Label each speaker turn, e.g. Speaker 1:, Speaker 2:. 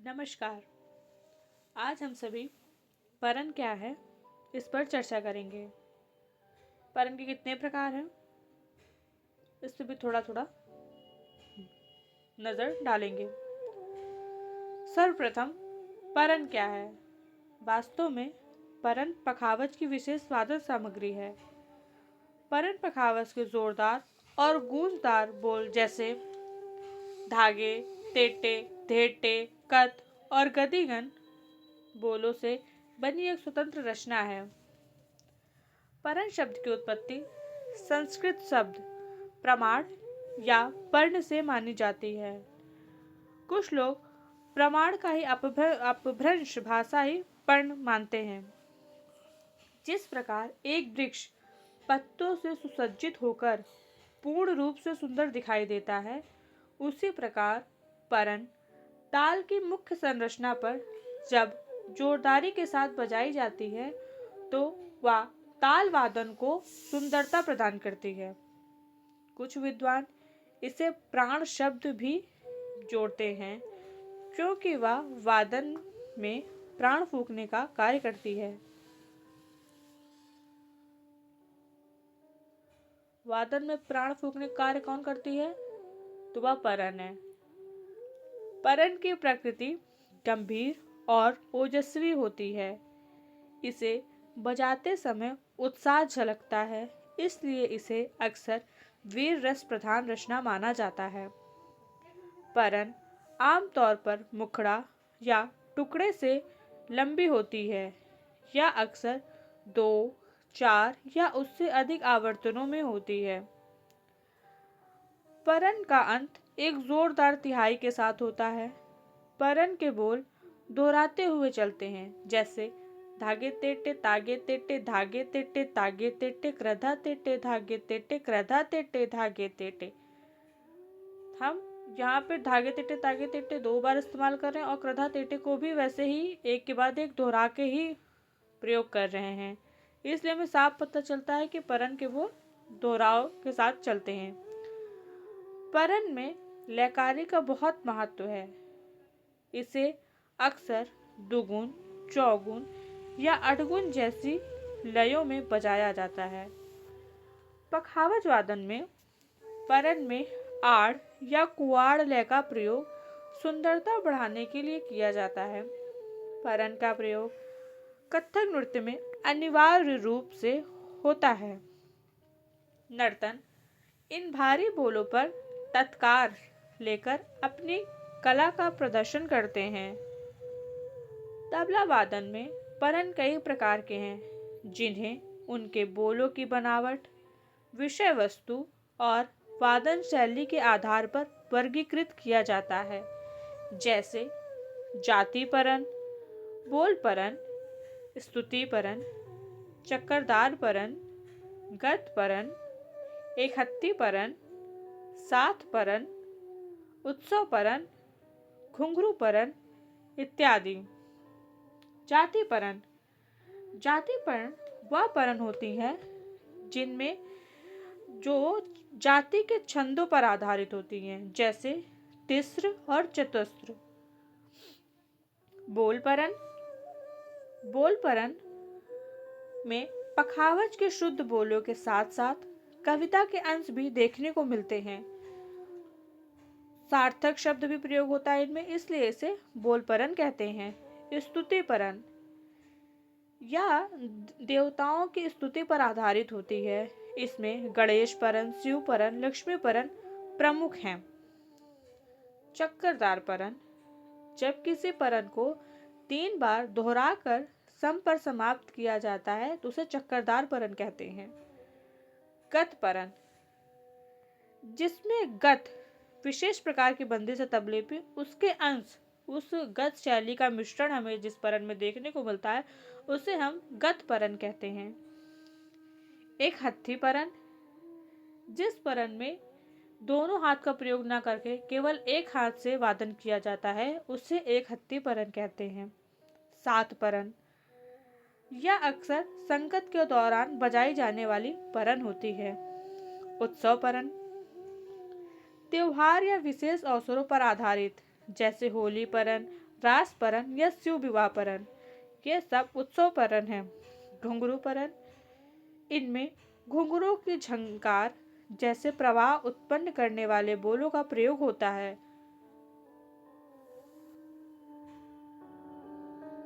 Speaker 1: नमस्कार। आज हम सभी परन क्या है इस पर चर्चा करेंगे। परन के कितने प्रकार हैं इस पर भी थोड़ा थोड़ा नज़र डालेंगे। सर्वप्रथम परन क्या है। वास्तव में परन पखावज की विशेष वादन सामग्री है। परन पखावज के जोरदार और गूंजदार बोल जैसे धागे, तेटे, धेटे, कत और गदिगन बोलों से बनी एक स्वतंत्र रचना है। परन शब्द की उत्पत्ति संस्कृत शब्द प्रमाण या पर्ण से मानी जाती है। कुछ लोग प्रमाण का ही अपभ्रंश भाषा ही पर्ण मानते हैं। जिस प्रकार एक वृक्ष पत्तों से सुसज्जित होकर पूर्ण रूप से सुंदर दिखाई देता है, उसी प्रकार परन ताल की मुख्य संरचना पर जब जोरदारी के साथ बजाई जाती है तो वह ताल वादन को सुंदरता प्रदान करती है। कुछ विद्वान इसे प्राण शब्द भी जोड़ते हैं क्योंकि वह वादन में प्राण फूंकने का कार्य करती है। वादन में प्राण फूंकने का कार्य कौन करती है? तो वह परन है। परन की प्रकृति गंभीर और ओजस्वी होती है। इसे बजाते समय उत्साह झलकता है, इसलिए इसे अक्सर वीर रस प्रधान रचना माना जाता है। परन आमतौर पर मुखड़ा या टुकड़े से लंबी होती है या अक्सर 2, 4 या उससे अधिक आवर्तनों में होती है। परन का अंत एक जोरदार तिहाई के साथ होता है। परन के बोल दोहराते हुए चलते हैं, जैसे धागे तेटे तागे तेटे धागे तेटे तागे तेटे क्रधा तेटे धागे तेटे क्रधा तेटे धागे तेटे। हम यहाँ पे धागे तेटे तागे तेटे 2 बार इस्तेमाल कर रहे हैं और क्रधा तेटे को भी वैसे ही एक के बाद एक दोहरा के ही प्रयोग कर रहे हैं। इसलिए हमें साफ पता चलता है कि परन के बोल दोहराव के साथ चलते हैं। परन में लयकारी का बहुत महत्व है। इसे अक्सर दुगुन, चौगुन या अठगुन जैसी लयों में बजाया जाता है। पखावज वादन में परन में आड़ या कुआड़ लय का प्रयोग सुंदरता बढ़ाने के लिए किया जाता है। परन का प्रयोग कथक नृत्य में अनिवार्य रूप से होता है। नर्तन इन भारी बोलों पर तत्कार लेकर अपनी कला का प्रदर्शन करते हैं। तबला वादन में परन कई प्रकार के हैं, जिन्हें उनके बोलों की बनावट, विषय वस्तु और वादन शैली के आधार पर वर्गीकृत किया जाता है, जैसे जाति परन, बोल परन, स्तुति परन, चक्करदार परन, गत परन, एक हत्ती परन, साथ परन, उत्सव परन, घुंघरू परन इत्यादि। जाति परन वह परन होती है जिनमें जो जाति के छंदों पर आधारित होती हैं, जैसे तिस्र और चतुस्र। बोल परन में पखावज के शुद्ध बोलों के साथ साथ कविता के अंश भी देखने को मिलते हैं। सार्थक शब्द भी प्रयोग होता है इनमें, इसलिए इसे बोल परन कहते हैं। स्तुति परन या देवताओं की स्तुति पर आधारित होती है। इसमें गणेश परन, शिव परन, लक्ष्मी परन प्रमुख हैं। चक्करदार परन जब किसी परन को 3 बार दोहराकर सम पर समाप्त किया जाता है तो उसे चक्करदार परन कहते हैं। गत परन जिसमें गत विशेष प्रकार की बंदिश है तबले पे, उसके अंश उस गत शैली का मिश्रण हमें जिस परन में देखने को मिलता है उसे हम गत परन कहते हैं। एक हत्थी परन जिस परन में दोनों हाथ का प्रयोग न करके केवल एक हाथ से वादन किया जाता है उसे एक हत्थी परन कहते हैं। सात परन यह अक्सर संगत के दौरान बजाई जाने वाली परन होती है। उत्सव परन त्योहार या विशेष अवसरों पर आधारित, जैसे होली परन, रास परन या शिव विवाह परन, ये सब उत्सव परन है। घुंघरू परन, इनमें घुंघरू की झंकार जैसे प्रवाह उत्पन्न करने वाले बोलों का प्रयोग होता है।